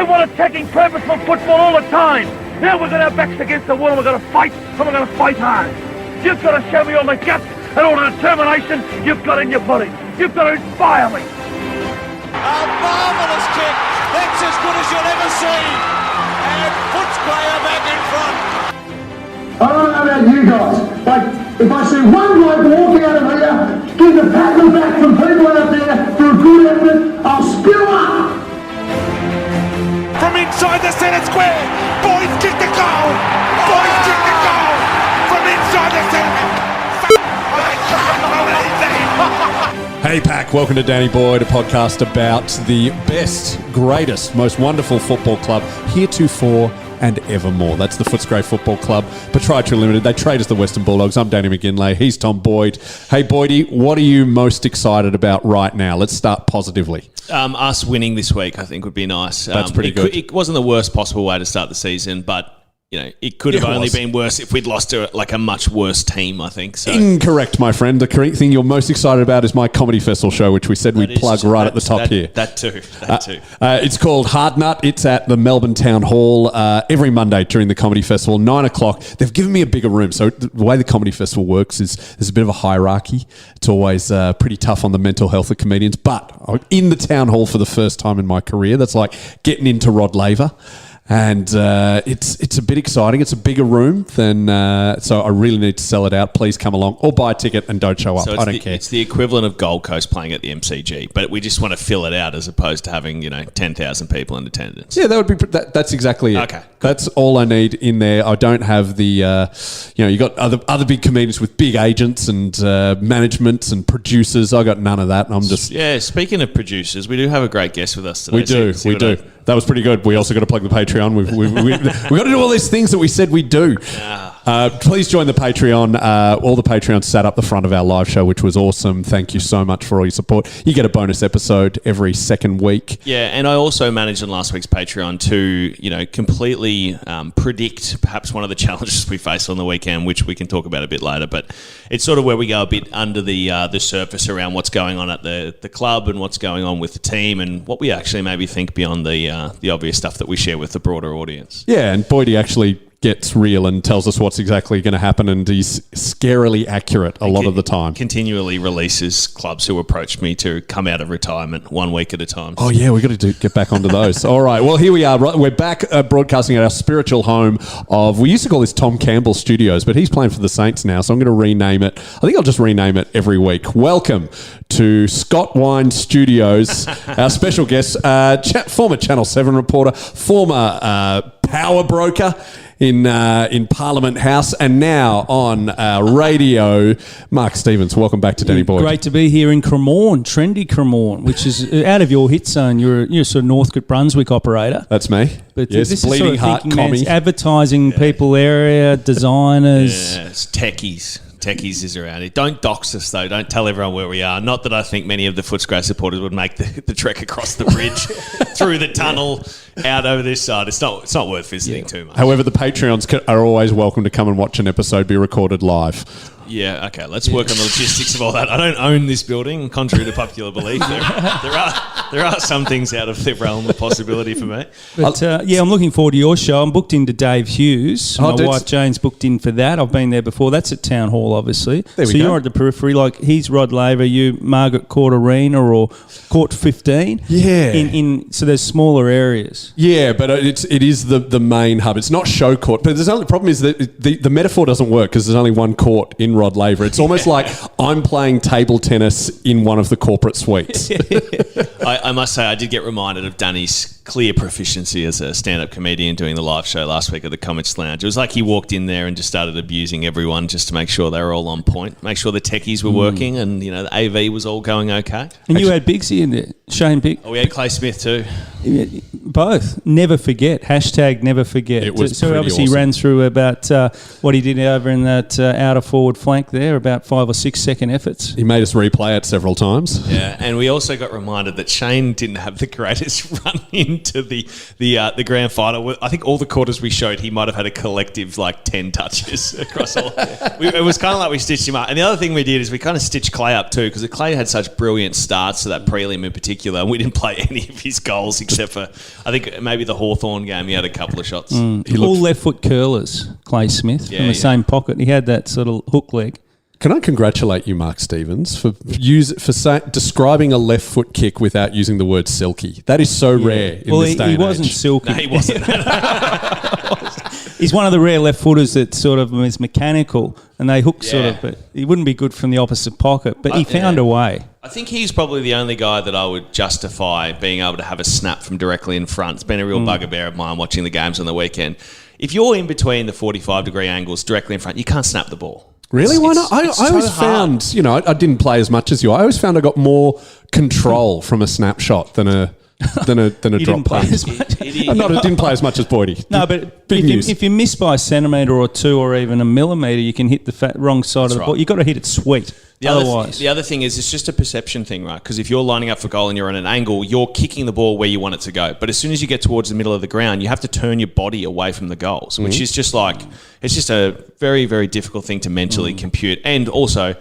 They want attacking, purposeful football all the time. Now we've got our backs against the wall and we're going to fight, and we're going to fight hard. You've got to show me all the guts and all the determination you've got in your body. You've got to inspire me. A marvellous kick. That's as good as you'll ever see. And puts player back in front. I don't know about you guys, but if I see one bloke walking out of here, give the tackle back from people out there for a good effort, I'll spew up. From inside the centre square, Boyd kicked the goal. Boyd kicked the goal. From inside the centre. Hey Pack, welcome to Danny Boyd, a podcast about the best, greatest, most wonderful football club heretofore and evermore. That's the Footscray Football Club, Proprietary Limited. They trade as the Western Bulldogs. I'm Danny McGinlay. He's Tom Boyd. Hey Boydie, what are you most excited about right now? Let's start positively. Us winning this week, I think, would be nice. That's pretty good. It wasn't the worst possible way to start the season, but you know, it could have only been worse if we'd lost to like a much worse team, I think. So. Incorrect, my friend. The correct thing you're most excited about is my comedy festival show, which we said we'd plug right at the top here. That too. It's called Hard Nut. It's at the Melbourne Town Hall every Monday during the comedy festival, 9 o'clock. They've given me a bigger room. So the way the comedy festival works is there's a bit of a hierarchy. It's always pretty tough on the mental health of comedians. But I'm in the town hall for the first time in my career. That's like getting into Rod Laver. And it's a bit exciting. It's a bigger room than so I really need to sell it out. Please come along or buy a ticket and don't show up. I don't care. It's the equivalent of Gold Coast playing at the MCG, but we just want to fill it out as opposed to having 10,000 people in attendance. Yeah, that would be. That's exactly it. Okay, that's all I need in there. I don't have the you got other big comedians with big agents and managements and producers. I got none of that. I'm just Speaking of producers, we do have a great guest with us today. We do. That was pretty good. We also got to plug the Patreon. We've got to do all these things that we said we'd do. Please join the Patreon. All the Patreons sat up the front of our live show, which was awesome. Thank you so much for all your support. You get a bonus episode every second week. Yeah, and I also managed on last week's Patreon to, completely predict perhaps one of the challenges we face on the weekend, which we can talk about a bit later. But it's sort of where we go a bit under the surface around what's going on at the club and what's going on with the team and what we actually maybe think beyond the obvious stuff that we share with the broader audience. Yeah, and Boydie actually gets real and tells us what's exactly going to happen, and he's scarily accurate a lot of the time. Continually releases clubs who approach me to come out of retirement 1 week at a time. Oh yeah, we've got to get back onto those. All right, well here we are. We're back broadcasting at our spiritual home of, we used to call this Tom Campbell Studios, but he's playing for the Saints now, so I'm going to rename it. I think I'll just rename it every week. Welcome to Scott Wine Studios. Our special guest, former Channel 7 reporter, former power broker in Parliament House, and now on radio, Mark Stevens. Welcome back to Danny Boyd. Great to be here in Cremorne, trendy Cremorne, which is out of your hit zone. You're a sort of Northcote Brunswick operator. That's me. But yes, this bleeding is sort of heart thinking, commie. Advertising people area, designers. Yeah, it's techies. Techies is around it. Don't dox us though. Don't tell everyone where we are. Not that I think many of the Footscray supporters would make the trek across the bridge, through the tunnel, out over this side. It's not worth visiting too much. However, the Patreons are always welcome to come and watch an episode be recorded live. Yeah, okay. Let's work on the logistics of all that. I don't own this building, contrary to popular belief. There are some things out of the realm of possibility for me. But I'm looking forward to your show. I'm booked into Dave Hughes. My wife Jane's booked in for that. I've been there before. That's at Town Hall, obviously. So you're at the periphery. Like he's Rod Laver, you Margaret Court Arena or Court 15. Yeah. So there's smaller areas. Yeah, but it is the main hub. It's not show court. But the problem is that the metaphor doesn't work because there's only one court in Rod Laver. It's almost like I'm playing table tennis in one of the corporate suites. I must say I did get reminded of Danny's clear proficiency as a stand-up comedian doing the live show last week at the Comics Lounge. It was like he walked in there and just started abusing everyone just to make sure they were all on point, make sure the techies were working and, the AV was all going okay. And you had Biggsy in there, Shane Big. Oh, we had Clay Smith too. Both. Never forget. Hashtag never forget. It was so obviously awesome. He ran through about what he did over in that outer forward flank there, about 5 or 6 second efforts. He made us replay it several times. Yeah, and we also got reminded that Shane Shane didn't have the greatest run into the grand final. I think all the quarters we showed, he might have had a collective 10 touches across all. It was kind of like we stitched him up. And the other thing we did is we kind of stitched Clay up too, because Clay had such brilliant starts to that prelim in particular, and we didn't play any of his goals except for, I think, maybe the Hawthorn game. He had a couple of shots. All left foot curlers, Clay Smith, from the same pocket. He had that sort of hook leg. Can I congratulate you, Mark Stevens, for describing a left foot kick without using the word silky? That is so rare in this day and age. He wasn't silky. No, he wasn't. He's one of the rare left footers that sort of is mechanical and they hook sort of, but he wouldn't be good from the opposite pocket. But he found a way. I think he's probably the only guy that I would justify being able to have a snap from directly in front. It's been a real bugbear of mine watching the games on the weekend. If you're in between the 45-degree angles directly in front, you can't snap the ball. Really? Why not? I always found, I didn't play as much as you. I always found I got more control from a snapshot than a drop play pass. as much. Didn't play as much as Boydie. No, but if you miss by a centimetre or two or even a millimetre, you can hit the wrong side of the ball. You've got to hit it sweet. The other thing is it's just a perception thing, right? Because if you're lining up for goal and you're on an angle, you're kicking the ball where you want it to go. But as soon as you get towards the middle of the ground, you have to turn your body away from the goals, which is just it's just a very, very difficult thing to mentally compute. And also,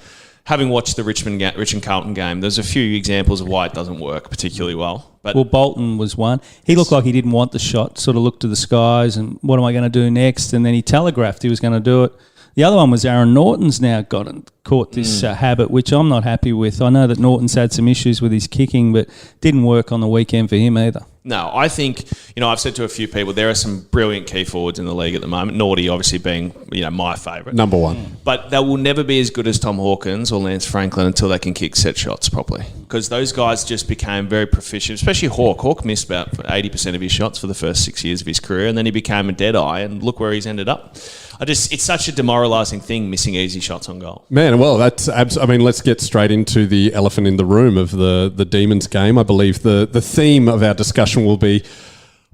having watched the Rich and Carlton game, there's a few examples of why it doesn't work particularly well. But Bolton was one. He looked like he didn't want the shot, sort of looked to the skies and what am I going to do next? And then he telegraphed he was going to do it. The other one was Aaron Norton's now caught this habit, which I'm not happy with. I know that Norton's had some issues with his kicking, but didn't work on the weekend for him either. No, I think, I've said to a few people, there are some brilliant key forwards in the league at the moment. Naughty obviously being, my favourite. Number one. But they will never be as good as Tom Hawkins or Lance Franklin until they can kick set shots properly. Because those guys just became very proficient, especially Hawk. Hawk missed about 80% of his shots for the first 6 years of his career, and then he became a dead eye, and look where he's ended up. It's such a demoralising thing, missing easy shots on goal. Man, well, let's get straight into the elephant in the room of the Demons game. I believe the theme of our discussion will be,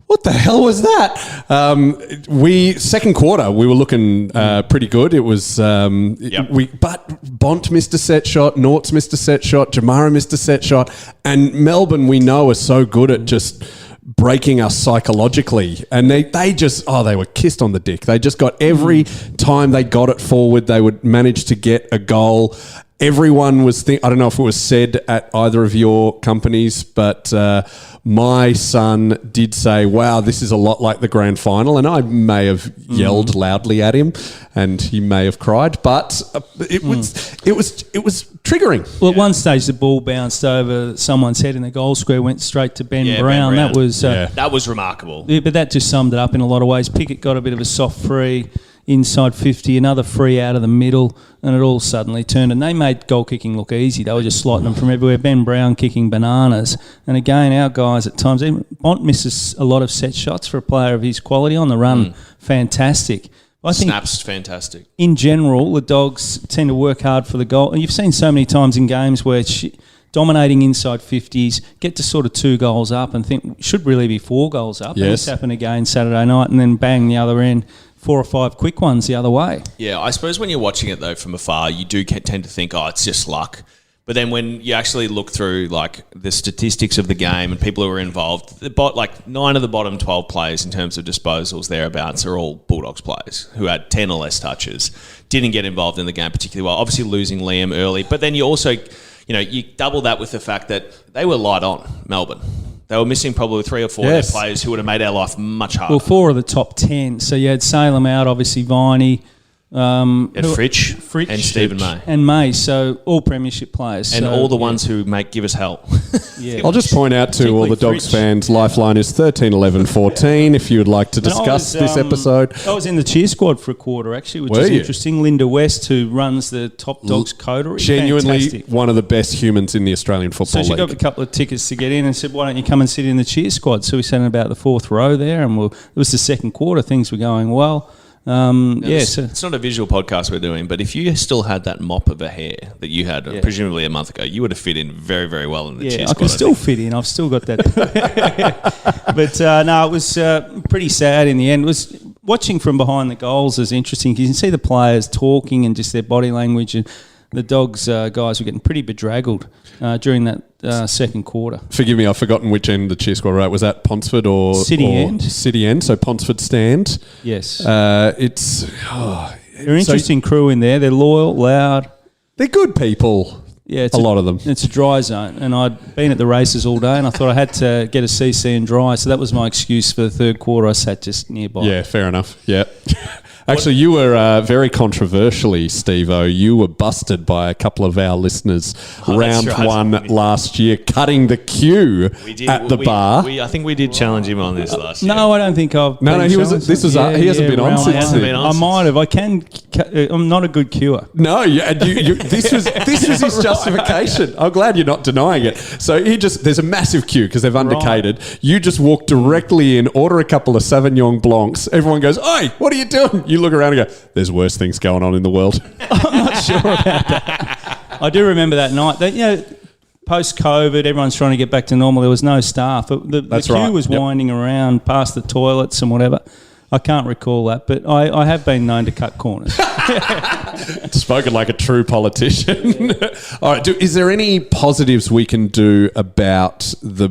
what the hell was that? Second quarter, we were looking pretty good. It was, but Bont missed a set shot, Nort's missed a set shot, Jamara missed a set shot, and Melbourne, we know, are so good at just breaking us psychologically, and they were kissed on the dick. They just got every time they got it forward, they would manage to get a goal. Everyone was I don't know if it was said at either of your companies, but my son did say, wow, this is a lot like the grand final, and I may have yelled loudly at him and he may have cried, but it was triggering. Well, at one stage the ball bounced over someone's head in the goal square, went straight to Ben Brown. That was remarkable. Yeah, but that just summed it up in a lot of ways. Pickett got a bit of a soft free inside 50, another free out of the middle, and it all suddenly turned. And they made goal kicking look easy. They were just slotting them from everywhere. Ben Brown kicking bananas. And again, our guys at times, even Bont misses a lot of set shots for a player of his quality on the run. Fantastic. I think Snap's fantastic. In general, the Dogs tend to work hard for the goal. And you've seen so many times in games where dominating inside 50s, get to sort of 2 goals up and think should really be 4 goals up. Yes. And this happened again Saturday night, and then bang, the other end, 4 or 5 quick ones the other way. Yeah, I suppose when you're watching it though from afar, you do tend to think, it's just luck. But then when you actually look through the statistics of the game and people who are involved, 9 of the bottom 12 players in terms of disposals thereabouts are all Bulldogs players who had 10 or less touches, didn't get involved in the game particularly well. Obviously losing Liam early, but then you also, you double that with the fact that they were light on, Melbourne. They were missing probably 3 or 4 of their players who would have made our life much harder. Well, 4 of the top 10. So you had Salem out, obviously Viney. Fritsch and Stephen May. And May, so all premiership players. And all the ones who give us help. I'll just point out to all the Dogs fans, Lifeline is 13 11 14 if you would like to discuss this episode. I was in the cheer squad for a quarter actually, which is interesting. Linda West, who runs the Top Dogs coterie. Genuinely fantastic. One of the best humans in the Australian football league. So she got a couple of tickets to get in and said, why don't you come and sit in the cheer squad? So we sat in about the 4th row there, and it was the second quarter. Things were going well. It's not a visual podcast we're doing, but if you still had that mop of a hair that you had presumably a month ago, you would have fit in very, very well in the cheer squad. I can still fit in. I've still got that. But it was pretty sad in the end. It was watching from behind the goals is interesting. You can see the players talking and just their body language. And the Dogs guys were getting pretty bedraggled during that second quarter. Forgive me, I've forgotten which end the cheer squad were at. Was that Ponsford or City end? City end, so Ponsford stand. Yes. They're They're an interesting crew in there. They're loyal, loud. They're good people. Yeah, it's a lot of them. It's a dry zone, and I'd been at the races all day, and I thought I had to get a CC and dry, so that was my excuse for the third quarter. I sat just nearby. Yeah, fair enough. Yeah. Actually, you were very controversially, Stevo. You were busted by a couple of our listeners round right. one last year, cutting the queue at the bar. I think we did challenge him on this last year. No, I don't think I've. No, been he was. challenged. This was. He hasn't been on round since. one. been on I since. might have. I can. I'm not a good queuer. No, this was his justification. I'm glad you're not denying it. So there's a massive queue because they've undercated. You just walk directly in, order a couple of Sauvignon Blancs. Everyone goes, "Oi, what are you doing?" You look around and go, "There's worse things going on in the world." I'm not sure about that. I do remember that night. Post-COVID, everyone's trying to get back to normal. There was no staff. The queue right. was Yep. winding around past the toilets and whatever. I can't recall that, but I have been known to cut corners. Spoken like a true politician. All right. Is there any positives we can do about the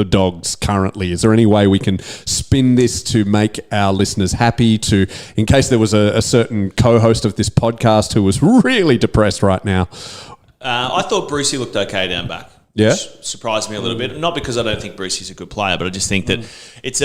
Dogs currently? Is there any way we can spin this to make our listeners happy? In case there was a certain co-host of this podcast who was really depressed right now. I thought Brucey looked okay down back. Yeah? Which surprised me a little bit. Not because I don't think Brucey's a good player, but I just think that it's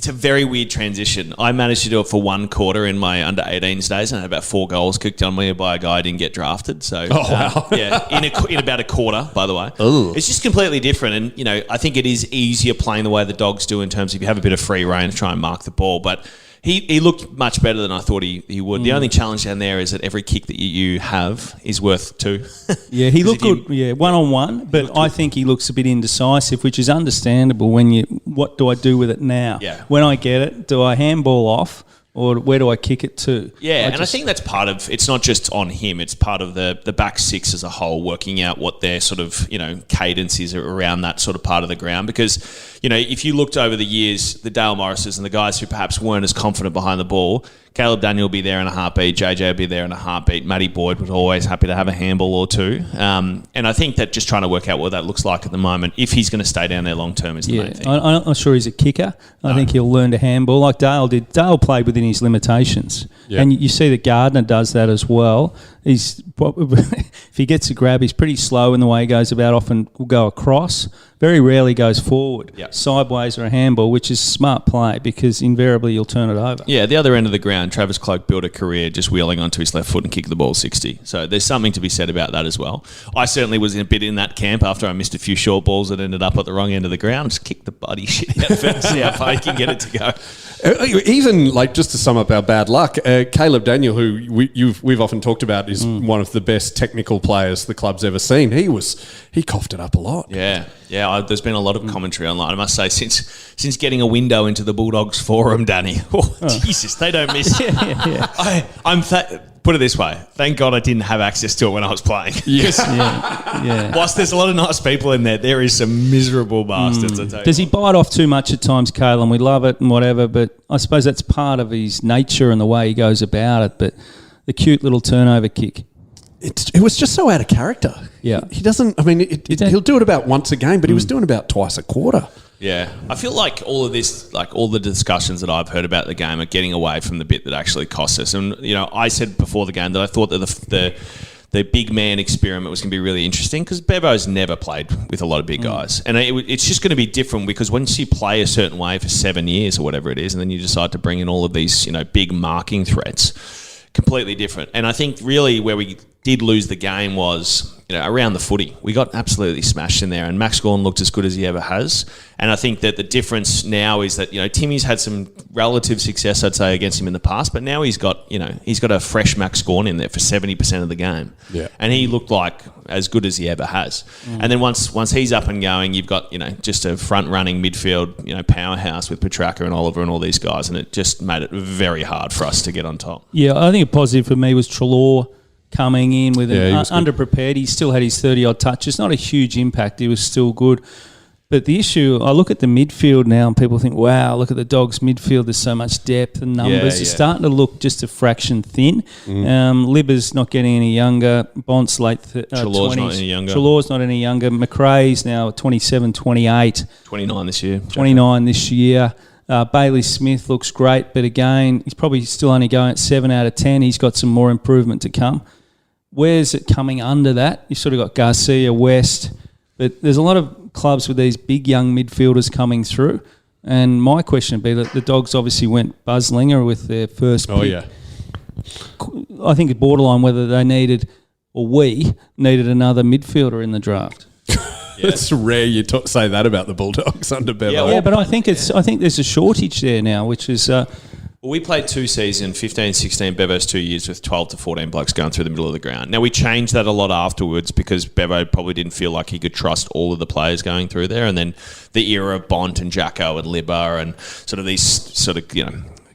a very weird transition. I managed to do it for one quarter in my under-18s days, and I had about 4 goals kicked on me by a guy who didn't get drafted. So, wow. Yeah, in about a quarter, by the way. Ooh. It's just completely different, and I think it is easier playing the way the Dogs do in terms of you have a bit of free reign to try and mark the ball, but he looked much better than I thought he would. The only challenge down there is that every kick that you have is worth 2. Yeah, he looked good. Yeah, one-on-one, but I think he looks a bit indecisive, which is understandable when what do I do with it now? Yeah. When I get it, do I handball off or where do I kick it to? Yeah, I think that's part of, it's not just on him, it's part of the back six as a whole, working out what their sort of, cadence is around that sort of part of the ground. Because, if you looked over the years, the Dale Morrises and the guys who perhaps weren't as confident behind the ball, Caleb Daniel will be there in a heartbeat, JJ will be there in a heartbeat, Matty Boyd was always happy to have a handball or two. And I think that just trying to work out what that looks like at the moment, if he's going to stay down there long term, is the main thing. I'm not sure he's a kicker. I think he'll learn to handball like Dale did. Dale played within his limitations. Yeah. And you see that Gardner does that as well. He's probably, if he gets a grab, he's pretty slow in the way he goes about, often will go across. Very rarely goes forward, sideways or a handball, which is smart play because invariably you'll turn it over. Yeah, the other end of the ground, Travis Cloke built a career just wheeling onto his left foot and kick the ball 60. So there's something to be said about that as well. I certainly was a bit in that camp after I missed a few short balls that ended up at the wrong end of the ground. Just kick the bloody shit out of it and see how far you can get it to go. Even just to sum up our bad luck, Caleb Daniel, who we've often talked about, is one of the best technical players the club's ever seen. He coughed it up a lot. Yeah. There's been a lot of commentary online. I must say, since getting a window into the Bulldogs forum, Danny. Jesus, they don't miss. Put it this way: thank God I didn't have access to it when I was playing. Yes. Whilst there's a lot of nice people in there is some miserable bastards. I tell you. Does he bite off too much at times, Caleb? We love it and whatever, but I suppose that's part of his nature and the way he goes about it. But the cute little turnover kick. It was just so out of character. Yeah. He doesn't, he'll do it about once a game, but he was doing about twice a quarter. Yeah. I feel like all of this, like all the discussions that I've heard about the game are getting away from the bit that actually costs us. And, I said before the game that I thought that the big man experiment was going to be really interesting because Bevo's never played with a lot of big guys. And it's just going to be different because once you play a certain way for 7 years or whatever it is, and then you decide to bring in all of these, big marking threats, completely different. And I think really where we did lose the game was, around the footy. We got absolutely smashed in there, and Max Gawn looked as good as he ever has. And I think that the difference now is that, Timmy's had some relative success, I'd say, against him in the past, but now he's got a fresh Max Gawn in there for 70% of the game. Yeah. And he looked like as good as he ever has. And then once he's up and going, you've got, just a front-running midfield, powerhouse with Petrarca and Oliver and all these guys, and it just made it very hard for us to get on top. Yeah, I think a positive for me was Treloar coming in with he was underprepared. He still had his 30-odd touches. Not a huge impact. He was still good. But the issue, I look at the midfield now and people think, wow, look at the Dogs midfield, there's so much depth and numbers. It's starting to look just a fraction thin. Libba's not getting any younger. Bont's late 20s. Treloar's not any younger. Treloar's not any younger. McRae's now 27, 28. 29 this year. 29 this year. Bailey Smith looks great, but again, he's probably still only going at 7 out of 10. He's got some more improvement to come. Where's it coming under that? You've sort of got Garcia, West, but there's a lot of clubs with these big young midfielders coming through. And my question would be that the Dogs obviously went Buzzlinger with their first pick. Oh, yeah. I think it's borderline whether they needed, or we needed, another midfielder in the draft. It's rare you say that about the Bulldogs under Bevo. Yeah, but I think there's a shortage there now, which is... We played 2 seasons, 15, 16, Bevo's 2 years with 12 to 14 blokes going through the middle of the ground. Now, we changed that a lot afterwards because Bevo probably didn't feel like he could trust all of the players going through there. And then the era of Bont and Jacko and Libba and sort of these sort of,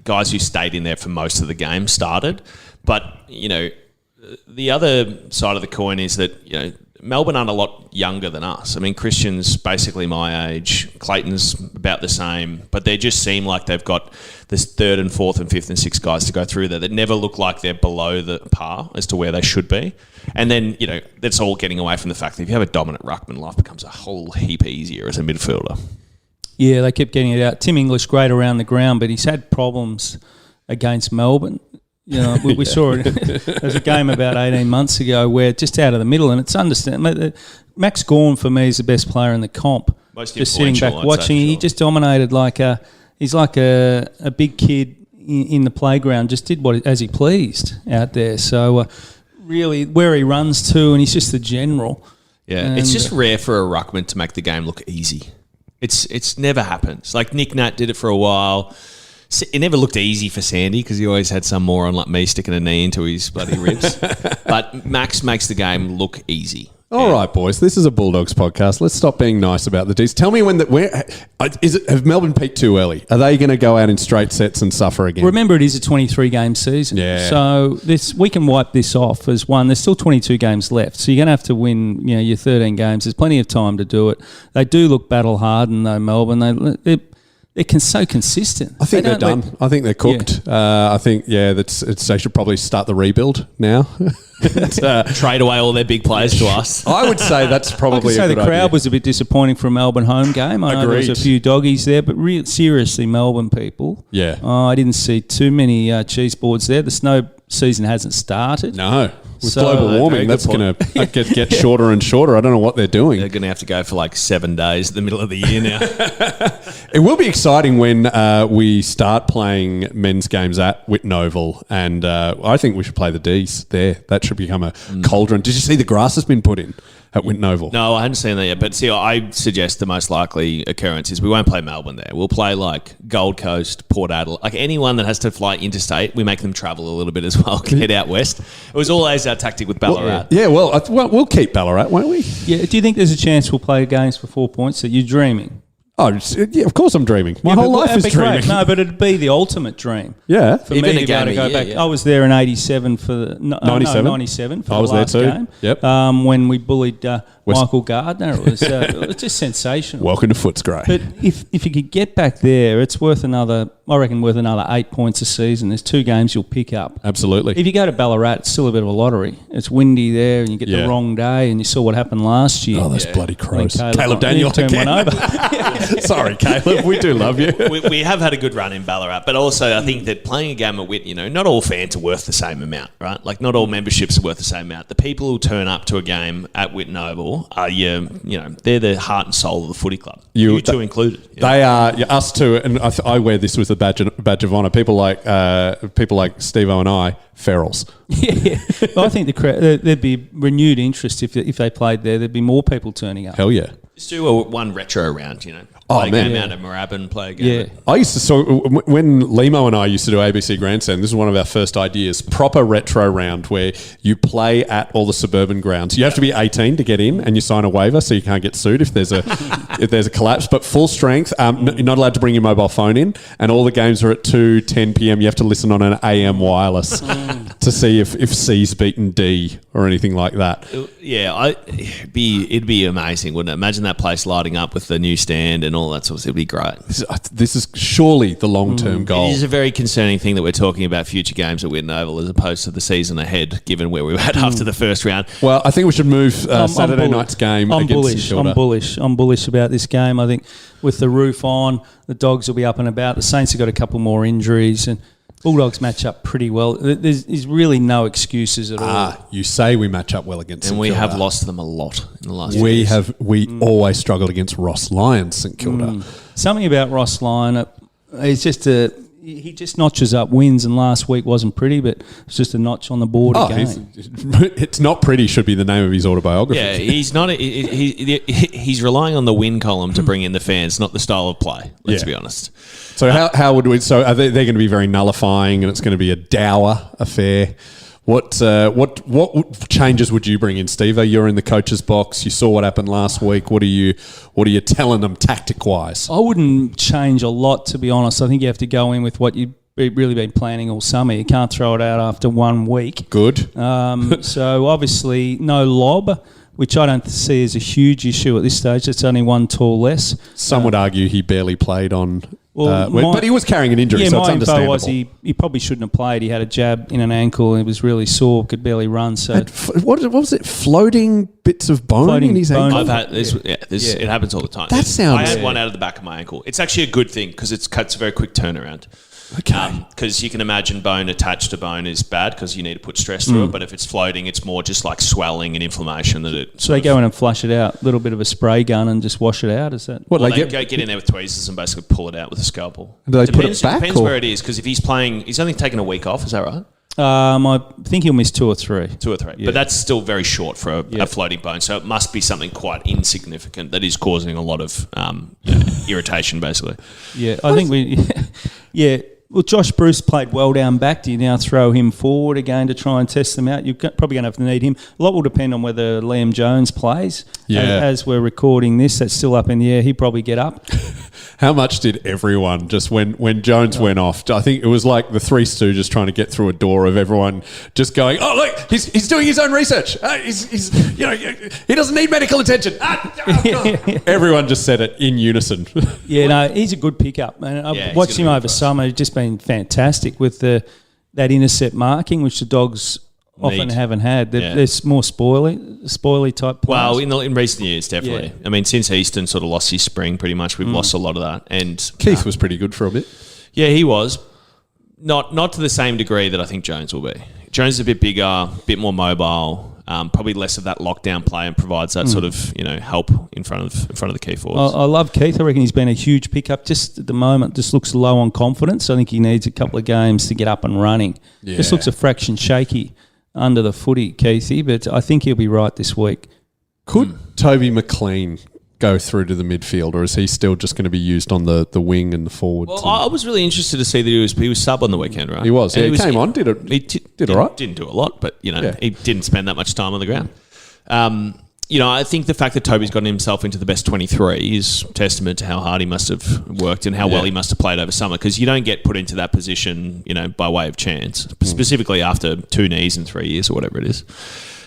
guys who stayed in there for most of the game started. But, the other side of the coin is that, Melbourne aren't a lot younger than us. I mean, Christian's basically my age. Clayton's about the same. But they just seem like they've got this 3rd and 4th and 5th and 6th guys to go through there that never look like they're below the par as to where they should be. And then, that's all getting away from the fact that if you have a dominant ruckman, life becomes a whole heap easier as a midfielder. Yeah, they kept getting it out. Tim English, great around the ground, but he's had problems against Melbourne. We saw it. There's a game about 18 months ago where just out of the middle, and it's understandable. Max Gawn for me is the best player in the comp. Most just sitting back I'd watching, he just dominated he's like a big kid in the playground. Just did as he pleased out there. So really, where he runs to, and he's just the general. Yeah, and it's just rare for a ruckman to make the game look easy. It's never happens. Like Nick Nat did it for a while. It never looked easy for Sandy because he always had some moron like me sticking a knee into his bloody ribs. But Max makes the game look easy. All right, boys. This is a Bulldogs podcast. Let's stop being nice about the D's. Tell me have Melbourne peaked too early? Are they going to go out in straight sets and suffer again? Remember, it is a 23-game season. Yeah. So we can wipe this off as one. There's still 22 games left, so you're going to have to win. Your 13 games. There's plenty of time to do it. They do look battle hardened though, Melbourne. They're so consistent. I think they're done. I think they're cooked. Yeah. I think, they should probably start the rebuild now. Trade away all their big players to us. I would say that's probably a good the crowd idea. was a bit disappointing for a Melbourne home game. I know there was a few doggies there, but seriously, Melbourne people. Yeah. I didn't see too many cheese boards there. The snow season hasn't started. No. With global warming, that's going to get shorter and shorter. I don't know what they're doing. They're going to have to go for 7 days in the middle of the year now. It will be exciting when we start playing men's games at Whitten Oval, and I think we should play the D's there. That should become a cauldron. Did you see the grass has been put in at Whitten Oval? No, I hadn't seen that yet. But see, I suggest the most likely occurrence is we won't play Melbourne there. We'll play Gold Coast, Port Adelaide, anyone that has to fly interstate. We make them travel a little bit as well. Head out west. It was always our tactic with Ballarat. Well, we'll keep Ballarat, won't we? Yeah. Do you think there's a chance we'll play games for 4 points? That you're dreaming? Oh, yeah, of course I'm dreaming. My whole life is dreaming. Great. No, but it'd be the ultimate dream. Yeah. For me to go back. Yeah. I was there in 87 for the... 97 for the last game. Yep. When we bullied Michael Gardner. It was just sensational. Welcome to Footscray. But if you could get back there, it's worth another 8 points a season. There's 2 games you'll pick up. Absolutely. If you go to Ballarat, it's still a bit of a lottery. It's windy there and you get the wrong day, and you saw what happened last year. Oh, those bloody crows. Caleb Daniel turned one over. Sorry, Caleb. We do love you. We have had a good run in Ballarat, but also I think that playing a game at Whit, not all fans are worth the same amount, right? Not all memberships are worth the same amount. The people who turn up to a game at Whitten Oval are they're the heart and soul of the footy club. You two included. They are us too, and I wear this with a badge of honour. People like Stevo and I, ferals. Yeah. Well, I think there'd be renewed interest if they played there. There'd be more people turning up. Hell yeah. Just do one retro round, Play a game out at Moorabbin, play a game. Yeah. I used to, when Limo and I used to do ABC Grandstand, this is one of our first ideas, proper retro round where you play at all the suburban grounds. You have to be 18 to get in and you sign a waiver so you can't get sued if there's a collapse, but full strength. You're not allowed to bring your mobile phone in, and all the games are at 2:10 p.m. You have to listen on an AM wireless to see if C's beaten D or anything like that. Yeah, it'd be amazing, wouldn't it? Imagine that place lighting up with the new stand and all that sort of stuff. It'd be great. This is surely the long-term goal. It is a very concerning thing that we're talking about future games at Whitten Oval as opposed to the season ahead, given where we were at after the first round. Well, I think we should move Saturday night's game against St Kilda. I'm bullish about this game. I think with the roof on, the Dogs will be up and about. The Saints have got a couple more injuries, and Bulldogs match up pretty well. There's really no excuses at all. You say we match up well against St And we Kilda. have lost them a lot in the last few years. We always struggled against Ross Lyon's St Kilda. Something about Ross Lyon, he's just he just notches up wins, and last week wasn't pretty, but it's just a notch on the board again. It's not pretty should be the name of his autobiography. Yeah, he's not. He's relying on the win column to bring in the fans, not the style of play. Let's be honest. So how would we? So are they're going to be very nullifying, and it's going to be a dour affair. What changes would you bring in, Stevo? You're in the coach's box. You saw what happened last week. What are you telling them tactic wise? I wouldn't change a lot, to be honest. I think you have to go in with what you've really been planning all summer. You can't throw it out after 1 week. Good. So obviously no lob, which I don't see as a huge issue at this stage. It's only one tall less. Some would argue he barely played on. But he was carrying an injury, so it's my info understandable. was he probably shouldn't have played. He had a jab in an ankle and it was really sore, could barely run. So what was it? Floating bits of bone in his ankle? I've had this. It happens all the time. That sounds. I had one out of the back of my ankle. It's actually a good thing because it's a very quick turnaround. Okay. Because you can imagine bone attached to bone is bad because you need to put stress through it. But if it's floating, it's more just like swelling and inflammation that it. So they go in and flush it out, a little bit of a spray gun, and just wash it out. Is that? What Well, they they get in there with tweezers and basically pull it out with a scalpel. Do they put it back, Depends or? where it is because if he's playing, he's only taken a week off. Is that right? I think he'll miss 2 or 3. 2 or 3. Yeah. But that's still very short for a floating bone. So it must be something quite insignificant that is causing a lot of irritation, basically. Yeah, I think we. Yeah. Well, Josh Bruce played well down back. Do you now throw him forward again to try and test them out? You're probably going to have to need him. A lot will depend on whether Liam Jones plays. Yeah. As we're recording this, that's still up in the air. He'd probably get up. How much did everyone just when Jones went off? I think it was like the Three Stooges trying to get through a door of everyone just going, "Oh look, he's doing his own research. He doesn't need medical attention." Everyone just said it in unison. Yeah, no, he's a good pickup. And I've watched him over summer. He's just been fantastic with that intercept marking, which the Dogs often haven't had. They're more spoily type players. Well, in recent years, definitely. Yeah. I mean, since Easton sort of lost his spring, pretty much, we've lost a lot of that. And Keith was pretty good for a bit. Yeah, he was. Not to the same degree that I think Jones will be. Jones is a bit bigger, a bit more mobile, probably less of that lockdown play, and provides that sort of help in front of the key forwards. I love Keith. I reckon he's been a huge pickup. Just at the moment, just looks low on confidence. I think he needs a couple of games to get up and running. Yeah. Just looks a fraction shaky under the footy, Keithy, but I think he'll be right this week. Could Toby McLean go through to the midfield, or is he still just going to be used on the wing and the forwards? Well, I was really interested to see that he was sub on the weekend, right? He was. Yeah, he came on, did all right. Didn't do a lot, but he didn't spend that much time on the ground. I think the fact that Toby's gotten himself into the best 23 is testament to how hard he must have worked and how well he must have played over summer, because you don't get put into that position, by way of chance, specifically after 2 knees in 3 years or whatever it is.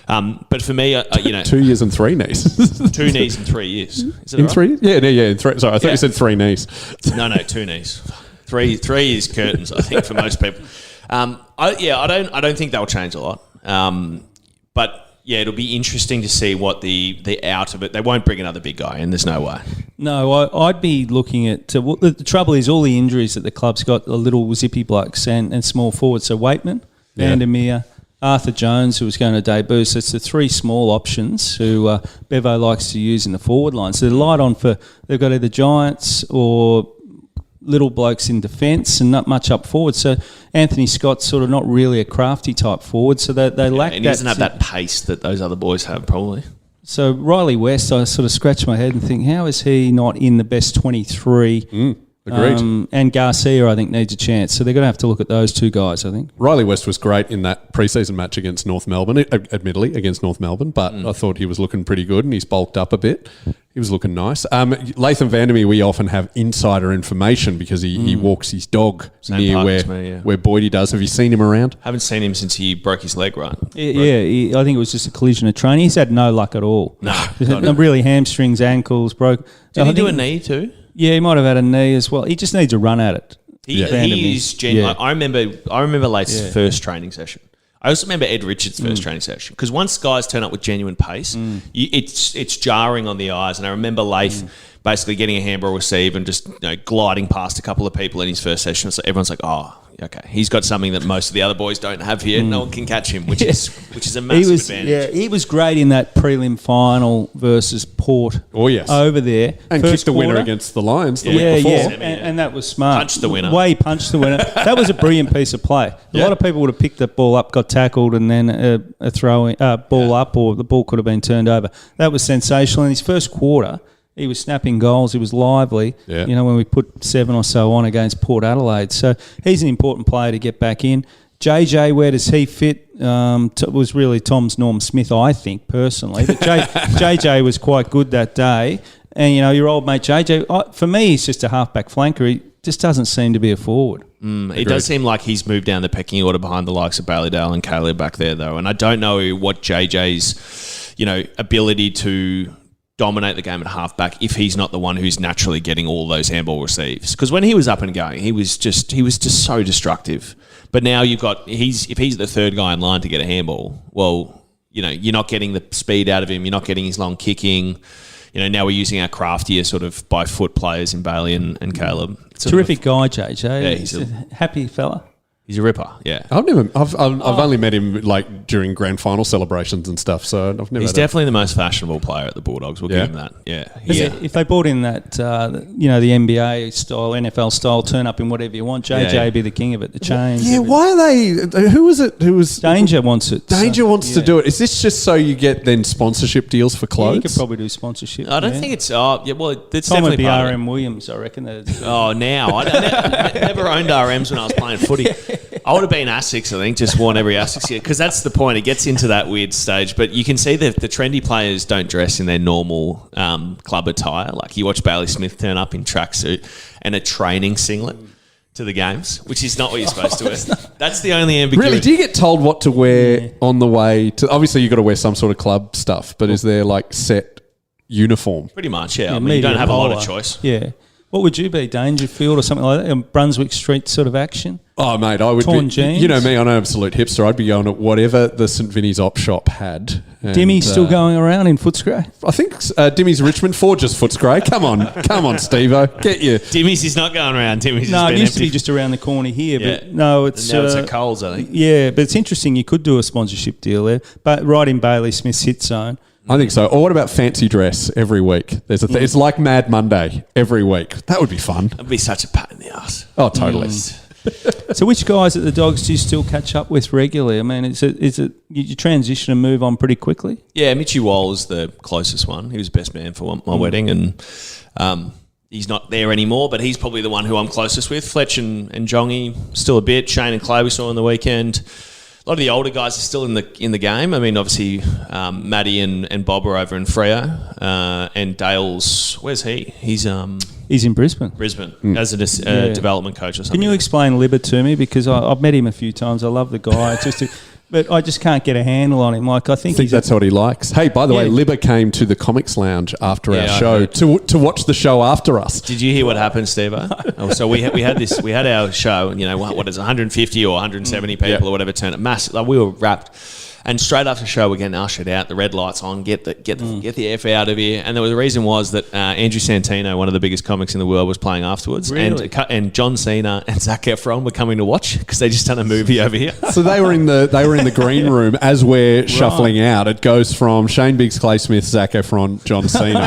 But for me, 2 years and 3 knees. 2 knees in 3 years. Is it in right? 3? Yeah, in 3. Sorry, I thought you said 3 knees. No, 2 knees. Three is curtains, I think, for most people. I don't think they'll change a lot. But yeah, it'll be interesting to see what the out of it. They won't bring another big guy in. There's no way. No, I'd be looking at... the trouble is all the injuries that the club's got, the little zippy blokes and small forwards. So Waitman, Vandermeer, Arthur Jones, who was going to debut. So it's the 3 small options who Bevo likes to use in the forward line. So they're light on for... They've got either giants or little blokes in defence and not much up forward. So Anthony Scott's sort of not really a crafty type forward. So they lack that... And he doesn't have that pace that those other boys have, probably. So Riley West, I sort of scratch my head and think, how is he not in the best 23 Agreed. And Garcia, I think, needs a chance. So they're going to have to look at those two guys, I think. Riley West was great in that preseason match against North Melbourne, admittedly against North Melbourne, but I thought he was looking pretty good and he's bulked up a bit. He was looking nice. Latham Vandermeer, we often have insider information because he walks his dog near where Boydie does. Have you seen him around? Haven't seen him since he broke his leg, right? Yeah, I think it was just a collision of training. He's had no luck at all. No. Really, hamstrings, ankles, broke. Did he do a knee too? Yeah, he might have had a knee as well. He just needs to run at it. He is genuine. I remember Lath's first training session. I also remember Ed Richards' first training session because once guys turn up with genuine pace, it's jarring on the eyes. And I remember Lath basically getting a handball receive and just gliding past a couple of people in his first session. So everyone's like, oh, okay, he's got something that most of the other boys don't have here. No one can catch him, which is a massive advantage. Yeah, he was great in that prelim final versus Port. Oh yes, over there and kicked the winner against the Lions the week before. And that was smart. Punched the winner. He punched the winner. That was a brilliant piece of play. A lot of people would have picked the ball up, got tackled, and then a throwing ball up, or the ball could have been turned over. That was sensational. In his first quarter, he was snapping goals. He was lively. Yeah. When we put 7 or so on against Port Adelaide. So he's an important player to get back in. JJ, where does he fit? Was really Tom's Norm Smith, I think, personally. But JJ was quite good that day. And, your old mate JJ, for me, he's just a halfback flanker. He just doesn't seem to be a forward. It does seem like he's moved down the pecking order behind the likes of Bailey-Dale and Caleb back there, though. And I don't know what JJ's, ability to dominate the game at halfback if he's not the one who's naturally getting all those handball receives. Because when he was up and going, he was just so destructive. But now if he's the third guy in line to get a handball, well, you're not getting the speed out of him. You're not getting his long kicking. Now we're using our craftier sort of by foot players in Bailey and Caleb. Terrific guy, JJ. Yeah, he's a happy fella. He's a ripper, yeah. I've only met him during grand final celebrations and stuff, so I've never. He's definitely the most fashionable player at the Bulldogs. We'll give him that. Yeah. If they brought in that, the NBA style, NFL style, turn up in whatever you want, JJ be the king of it. The chains. Yeah. Why are they? Who was it? Who was Danger wants it? Danger wants to do it. Is this just so you get then sponsorship deals for clothes? Yeah, you could probably do sponsorship. I don't think it's. It's Tom definitely would be part RM Williams, I reckon. Now I never owned RMs when I was playing footy. I would have been Asics, I think, just worn every Asics here, because that's the point. It gets into that weird stage. But you can see that the trendy players don't dress in their normal club attire. Like you watch Bailey Smith turn up in tracksuit and a training singlet to the games, which is not what you're supposed to wear. That's the only ambiguity. Really? Do you get told what to wear on the way to... Obviously, you've got to wear some sort of club stuff, but is there set uniform? Pretty much, yeah. I mean, you don't have a lot of choice. Yeah. What would you be, Dangerfield or something like that? Brunswick Street sort of action? Oh, mate, I would Torn be... jeans? You know me, I'm an absolute hipster. I'd be going at whatever the St Vinny's op shop had. Dimmy's still going around in Footscray? I think Dimmy's Richmond, just Footscray. Come on, Stevo. Get you. Dimmy's is not going around. Dimmy's no, it used empty. to be just around the corner here. Yeah. But no, it's... And now it's at Coles, I think. Yeah, but it's interesting. You could do a sponsorship deal there. But right in Bailey Smith's hit zone. I think so. Or what about fancy dress every week? There's a it's like Mad Monday every week. That would be fun. That'd be such a pain in the ass. Oh, totally. So which guys at the Dogs do you still catch up with regularly? I mean, is it you transition and move on pretty quickly? Yeah, Mitchie Wall is the closest one. He was best man for my wedding, and he's not there anymore, but he's probably the one who I'm closest with. Fletch and Jongy still a bit. Shane and Clay we saw on the weekend. A lot of the older guys are still in the game. I mean, obviously, Maddie and Bob are over in Freo, and Dale's where's he? He's in Brisbane. As a development coach or something. Can you explain Libba to me, because I've met him a few times. I love the guy. But I just can't get a handle on him. Like I think that's what he likes. Hey, by the way, Libba came to the Comics Lounge after our show to watch the show after us. Did you hear what happened, Stevo? So we had our show, and what is it, 150 or 170 people or whatever turned up. Massive. Like we were wrapped. And straight after the show, we're getting ushered out. The red lights on. Get the F out of here. And the reason was that Andrew Santino, one of the biggest comics in the world, was playing afterwards. Really? And John Cena and Zac Efron were coming to watch because they just done a movie over here. So they were in the green room as we're shuffling out. It goes from Shane Biggs, Clay Smith, Zac Efron, John Cena.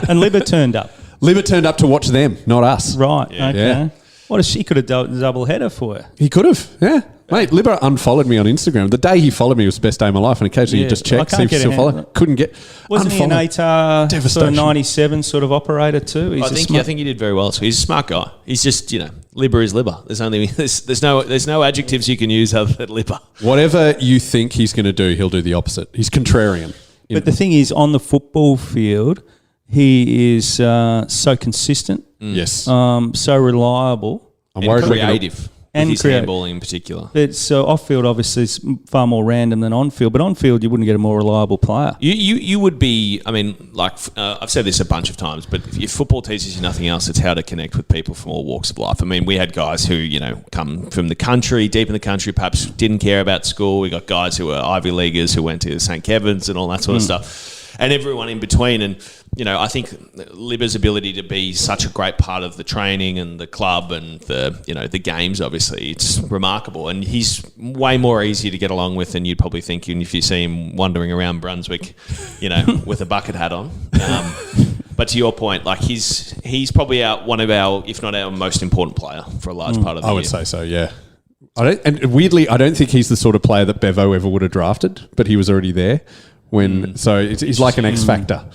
And Libba turned up. Libba turned up to watch them, not us. Right. Yeah. Okay. What if she could have done a double header for her? He could have. Yeah. Mate, Libba unfollowed me on Instagram. The day he followed me was the best day of my life, and occasionally you just check, see if you still follow. Couldn't get. Wasn't he an ATAR sort of Devastation. 97 sort of operator too? I think he did very well. So he's a smart guy. He's just, Libba is Libba. There's no adjectives you can use other than Libba. Whatever you think he's going to do, he'll do the opposite. He's contrarian. But the thing is, on the football field, he is so consistent, Yes. so reliable. I'm worried we're gonna- Creative. And his handballing in particular. It's off-field obviously is far more random than on-field, but on-field you wouldn't get a more reliable player. You would be, I've said this a bunch of times, but if football teaches you nothing else, it's how to connect with people from all walks of life. I mean, we had guys who, come from the country, deep in the country, perhaps didn't care about school. We got guys who were Ivy Leaguers who went to St. Kevin's and all that sort of stuff. And everyone in between. And, I think Libba's ability to be such a great part of the training and the club and the games, obviously, it's remarkable. And he's way more easy to get along with than you'd probably think if you see him wandering around Brunswick, with a bucket hat on. But to your point, he's probably one of our, if not our most important player for a large part of the year. I would say so, yeah. Weirdly, I don't think he's the sort of player that Bevo ever would have drafted, but he was already there. So he's like an X factor.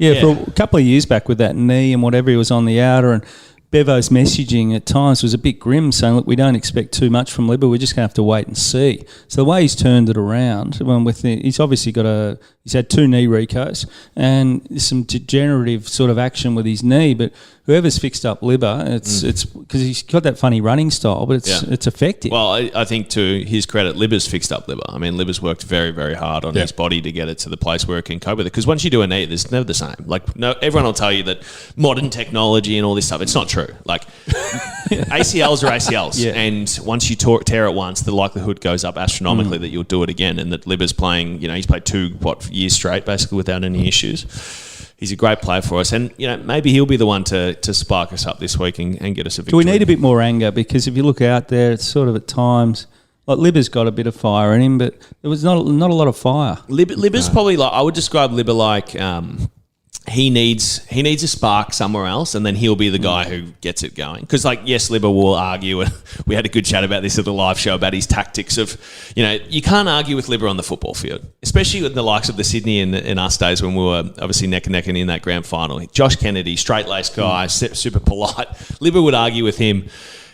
Yeah, for a couple of years back with that knee and whatever, he was on the outer, and Bevo's messaging at times was a bit grim, saying, look, we don't expect too much from Libba, we're just going to have to wait and see. So the way he's turned it around, he's obviously he's had 2 knee recos and some degenerative sort of action with his knee, but whoever's fixed up Libba, it's because he's got that funny running style, but it's effective. Well, I think to his credit, Libba's fixed up Libba. I mean, Libba's worked very, very hard on his body to get it to the place where it can cope with it. Because once you do a knee, it's never the same. Everyone will tell you that modern technology and all this stuff, it's not true. ACLs are ACLs. And once you tear it once, the likelihood goes up astronomically that you'll do it again. And that Libba's playing, he's played 2 years straight, basically, without any issues. He's a great player for us, and maybe he'll be the one to spark us up this week and get us a victory. Do we need a bit more anger? Because if you look out there, it's sort of at times Libba's got a bit of fire in him, but there was not a lot of fire. Libba's probably I would describe Libba like he needs a spark somewhere else, and then he'll be the guy who gets it going. Because, yes, Libba will argue, and we had a good chat about this at the live show about his tactics of, you can't argue with Libba on the football field, especially with the likes of the Sydney in us days when we were obviously neck and neck in that grand final. Josh Kennedy, straight-laced guy, super polite. Libba would argue with him,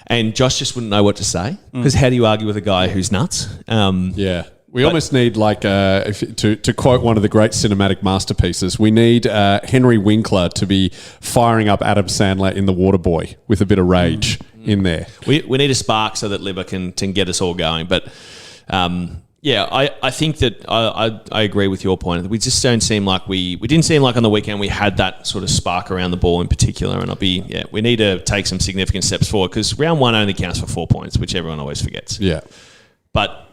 and Josh just wouldn't know what to say. Because how do you argue with a guy who's nuts? We almost need, to quote one of the great cinematic masterpieces, we need Henry Winkler to be firing up Adam Sandler in The Waterboy with a bit of rage in there. We need a spark so that Libba can get us all going. But, I think that I agree with your point. We just don't seem like we didn't seem like on the weekend we had that sort of spark around the ball in particular. And we need to take some significant steps forward because round 1 only counts for 4 points, which everyone always forgets. Yeah. But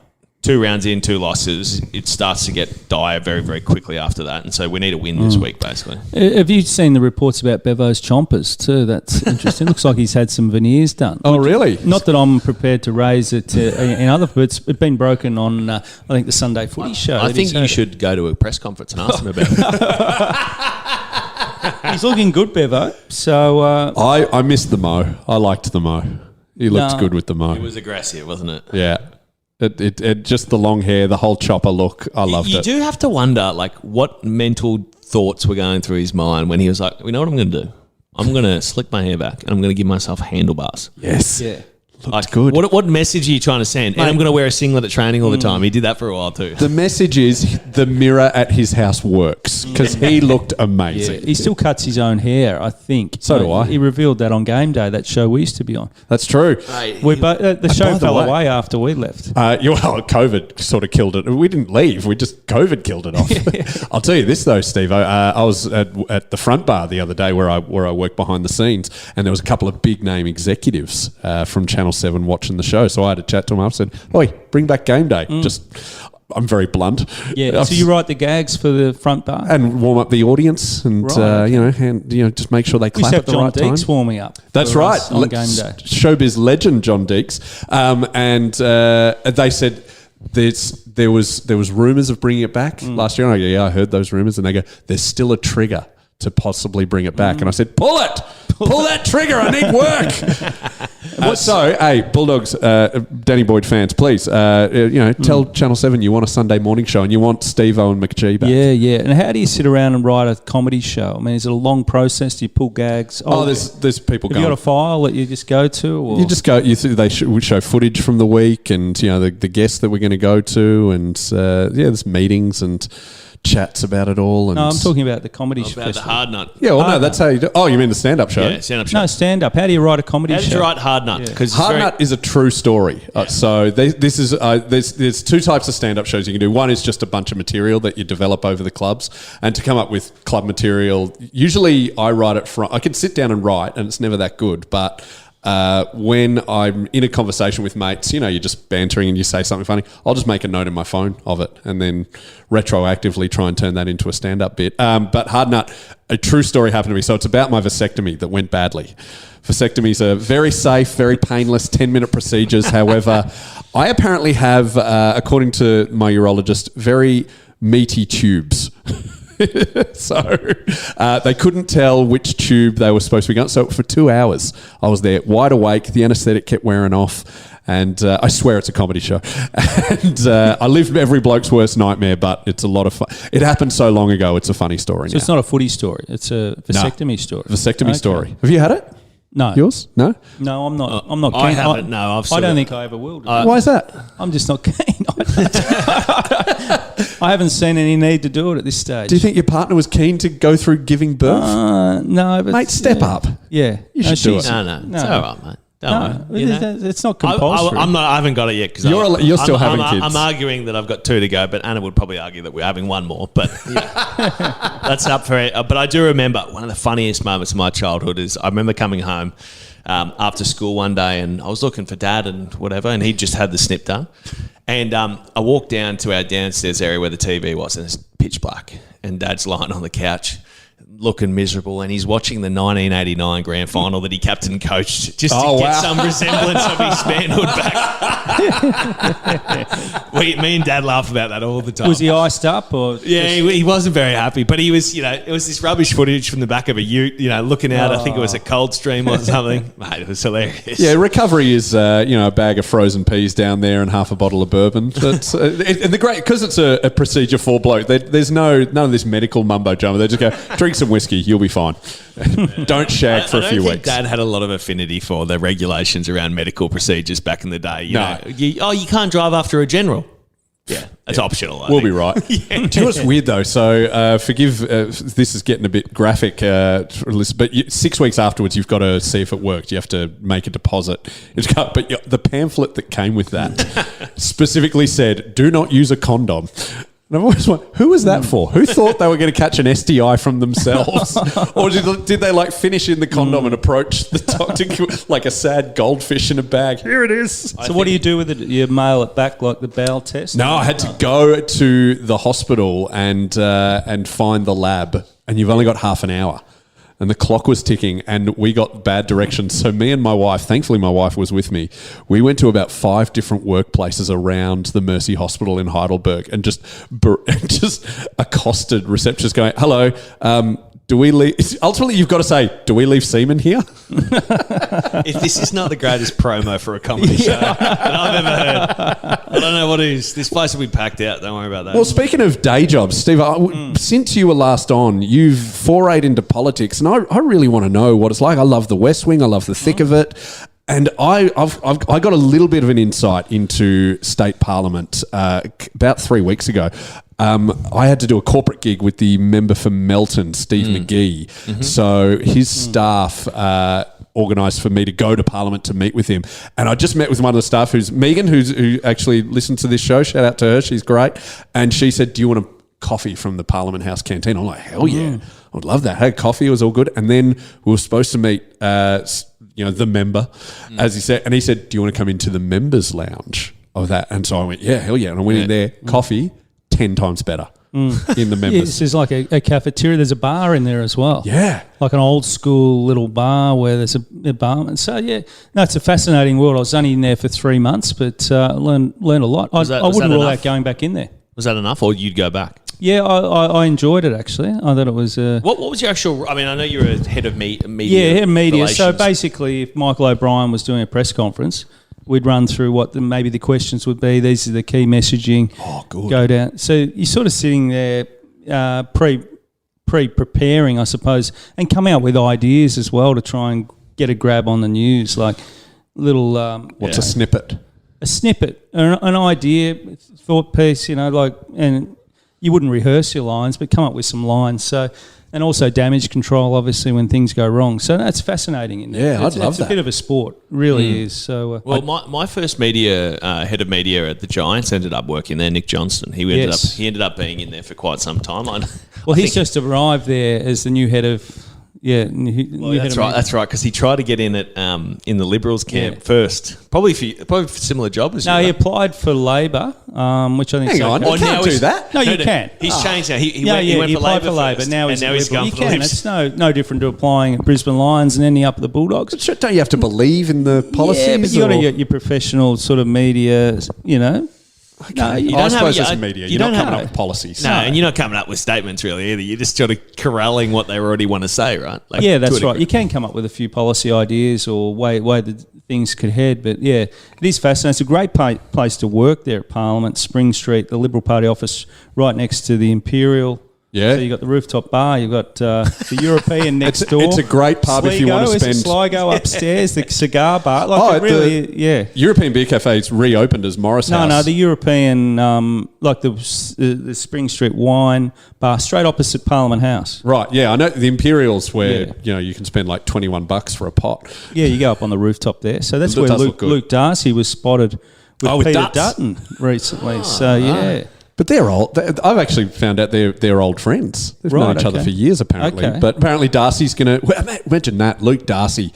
2 rounds in, 2 losses, it starts to get dire very, very quickly after that. And so we need a win this week, basically. Have you seen the reports about Bevo's chompers too? That's interesting. Looks like he's had some veneers done. Oh, really? Not that I'm prepared to raise it in other, but it's been broken on, I think, the Sunday Footy show. I think you should go to a press conference and ask him about it. He's looking good, Bevo. So I missed the mo. I liked the mo. He looked good with the mo. It was aggressive, wasn't it? Yeah. It just the long hair, the whole chopper look. I loved it. You do have to wonder, what mental thoughts were going through his mind when he was like, you know what I'm going to do? I'm going to slick my hair back and I'm going to give myself handlebars. Yes. Yeah. Looked good. What message are you trying to send? And I'm going to wear a singlet at training all the time. He did that for a while too. The message is the mirror at his house works because he looked amazing. He still cuts his own hair, I think. So do I. He revealed that on Game Day, that show we used to be on. That's true. The show fell away after we left. COVID sort of killed it. We didn't leave. COVID killed it off. I'll tell you this though, Steve. I was at the front bar the other day where I work behind the scenes, and there was a couple of big name executives from Channel 7 watching the show. So I had to chat to them. I said, "Oi, bring back Game Day." I'm very blunt. Yeah. So you write the gags for the front bar and warm up the audience, and just make sure they clap at the right time. John Deeks warming up. That's right. On Game Day. Showbiz legend John Deeks, and they said there was rumours of bringing it back last year. And I go, yeah, I heard those rumours, and they go, there's still a trigger to possibly bring it back. And I said, pull that trigger. I need work. So, hey, Bulldogs, Danny Boyd fans, please, tell Channel 7 you want a Sunday morning show and you want Stevo and McGee back. Yeah. And how do you sit around and write a comedy show? I mean, is it a long process? Do you pull gags? There's people Have going. you got a file that you just go to? Or? You just go. They show footage from the week, and the guests that we're going to go to, and there's meetings and chats about it all. And no, I'm talking about the comedy show. About the Hard Nut. Yeah, well, no, that's how you do. Oh, you mean the stand-up show? Yeah, stand-up show. No, stand-up. How do you write a comedy How show? did you write Hard Nut? Because Hard Nut is a true story. So there's two types of stand-up shows you can do. One is just a bunch of material that you develop over the clubs, and to come up with club material, usually I write it from. I can sit down and write, and it's never that good, but. When I'm in a conversation with mates, you're just bantering and you say something funny, I'll just make a note in my phone of it and then retroactively try and turn that into a stand-up bit. But Hard Nut, a true story happened to me. So it's about my vasectomy that went badly. Vasectomies are very safe, very painless, 10-minute procedures. However, I apparently have, according to my urologist, very meaty tubes. So they couldn't tell which tube they were supposed to be going. So for 2 hours, I was there wide awake. The anaesthetic kept wearing off. And I swear it's a comedy show. And I lived every bloke's worst nightmare, but it's a lot of fun. It happened so long ago, it's a funny story So now. it's not a footy story. It's a vasectomy story. Vasectomy story. Have you had it? No. Yours? No? No, I'm not. I'm not keen. I haven't. No, I've. I don't think I ever will. Why is that? I'm just not keen. I haven't seen any need to do it at this stage. Do you think your partner was keen to go through giving birth? No, but Mate, step up. Yeah, You should do it. No, it's all right, mate. Don't worry. It's not compulsory. I haven't got it yet because You're still having kids. I'm arguing that I've got 2 to go, but Anna would probably argue that we're having 1 more. But that's up for it. But I do remember one of the funniest moments of my childhood is I remember coming home after school one day and I was looking for Dad and whatever, and he just had the snip done. And I walked down to our downstairs area where the TV was, and it's pitch black. And Dad's lying on the couch, looking miserable, and he's watching the 1989 grand final that he captain coached just to get some resemblance of his manhood back. Me and Dad laugh about that all the time. Was he iced up or? Yeah, he wasn't very happy, but he was, it was this rubbish footage from the back of a ute, looking out. I think it was a Coldstream or something. Mate, it was hilarious. Yeah, recovery is, a bag of frozen peas down there and half a bottle of bourbon. That's, and the great, because it's a procedure for bloke, there's none of this medical mumbo jumbo. They just go, drink some whiskey, you'll be fine. Don't shag for a few weeks. Dad had a lot of affinity for the regulations around medical procedures back in the day. You can't drive after a general. Yeah, it's optional. We'll be right. Do you know what's weird though? So forgive, this is getting a bit graphic, but 6 weeks afterwards, you've got to see if it worked. You have to make a deposit. But the pamphlet that came with that specifically said, "Do not use a condom." And I've always wondered, who was that for? Who thought they were going to catch an STI from themselves? Or did they finish in the condom and approach the doctor like a sad goldfish in a bag? Here it is. So what do you do with it? You mail it back like the bowel test? No, I had to go to the hospital and find the lab, and you've only got half an hour. And the clock was ticking, and we got bad directions. So me and my wife, thankfully my wife was with me, we went to about 5 different workplaces around the Mercy Hospital in Heidelberg and just accosted receptionists going, hello, do we leave? Ultimately, you've got to say, do we leave semen here? If this is not the greatest promo for a comedy show that I've ever heard, I don't know what it is. This place will be packed out. Don't worry about that. Well, speaking of day jobs, Steve, since you were last on, you've forayed into politics, and I really want to know what it's like. I love the West Wing. I love the thick of it. And I got a little bit of an insight into state parliament about 3 weeks ago. I had to do a corporate gig with the member for Melton, Steve McGee. Mm-hmm. So his staff organised for me to go to Parliament to meet with him. And I just met with one of the staff, who's Megan, who actually listens to this show. Shout out to her. She's great. And she said, do you want a coffee from the Parliament House canteen? I'm like, hell yeah. I would love that. Had coffee. It was all good. And then we were supposed to meet the member, as he said, and he said, do you want to come into the members' lounge of that? And so I went, yeah, hell yeah. And I went in there, coffee, 10 times better in the members. Yes, there's like a cafeteria. There's a bar in there as well. Yeah. Like an old school little bar where there's a barman. So, yeah, no, it's a fascinating world. I was only in there for 3 months, but learned a lot. I wouldn't rule out going back in there. Was that enough, or you'd go back? Yeah, I enjoyed it actually. I thought it was. What was your actual? I mean, I know you're a head of media. Yeah, head of media. So relations. basically, if Michael O'Brien was doing a press conference, we'd run through what maybe the questions would be. These are the key messaging. Oh, good. Go down. So you're sort of sitting there pre-preparing, I suppose, and come out with ideas as well to try and get a grab on the news, like little. What's a snippet? A snippet, an idea, thought piece, and you wouldn't rehearse your lines, but come up with some lines. So, and also damage control, obviously, when things go wrong. So that's fascinating. Isn't it? Yeah, I'd love it's that. a bit of a sport, really is. So, Well, my first media head of media at the Giants ended up working there, Nick Johnston. He ended up being in there for quite some time. He's just arrived there as the new head of. Yeah, That's right. Because he tried to get in at in the Liberals camp first, probably for similar job as No, you. he applied for Labor, which I think. Hang on, okay. you can't do that. No, you can. He's changed now. He He went applied for Labor. first, Now and he's Liberal. gone You for the can. Libs. It's no different to applying at Brisbane Lions and ending up at the Bulldogs. But don't you have to believe in the policies? Yeah, but you got to or- get your professional sort of media, No, you I don't suppose have- as a media, you you're not don't coming have- up with policies. No, and you're not coming up with statements really either. You're just sort of corralling what they already want to say, right? Like, Yeah, to that's a right. degree. You can come up with a few policy ideas or way that things could head, but yeah, it is fascinating. It's a great place to work there at Parliament, Spring Street, the Liberal Party office right next to the Imperial. Yeah. So you've got the rooftop bar, you've got the European next door. It's a great pub if you want to spend. Sligo upstairs, the cigar bar. Like it really, yeah. European Beer Cafe's reopened as Morris House. No, the European, like the Spring Street wine bar, straight opposite Parliament House. Right, yeah, I know the Imperials where Yeah. you can spend like $21 for a pot. Yeah, you go up on the rooftop there. So that's It where does look good. Luke Darcy was spotted with Peter Dutts. Dutton recently. So yeah. But they're old. I've actually found out they're old friends. They've known Right, each other okay. for years, apparently. Okay. But apparently Darcy's going to... Imagine that, Luke Darcy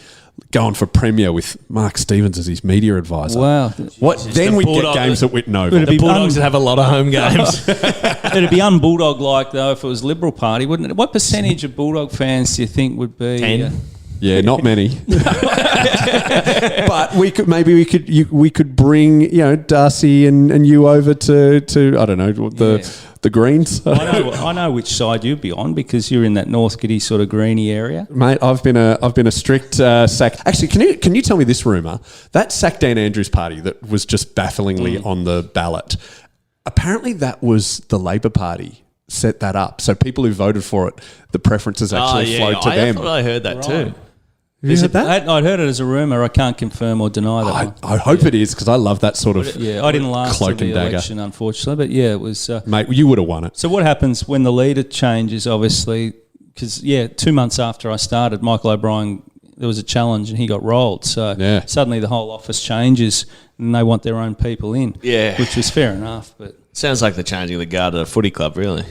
going for Premier with Mark Stevens as his media advisor. Wow. What? Then the we'd get Bulldog- games at Whitten It'd Oval. be Bulldogs would have a lot of home games. It'd be un-Bulldog like though if it was Liberal Party, wouldn't it? What percentage of Bulldog fans do you think would be? 10. Yeah, not many. But we could bring Darcy and you over to I don't know the Greens. I know which side you'd be on because you're in that North Giddy sort of greeny area. Mate, I've been a strict sack. Actually, can you tell me this rumour? That Sack Dan Andrews party that was just bafflingly on the ballot. Apparently, that was the Labor Party set that up. So people who voted for it, the preferences actually flowed to them. I heard that too. Have you heard that? I'd heard it as a rumour. I can't confirm or deny that one. I hope it is because I love that sort of Yeah, I didn't last cloak till and the dagger. election, unfortunately. But yeah, it was. Mate, you would have won it. So what happens when the leader changes? Obviously, because 2 months after I started, Michael O'Brien, there was a challenge and he got rolled. So Yeah. suddenly the whole office changes and they want their own people in. Yeah. which was fair enough. But Sounds like the changing of the guard at a footy club, really.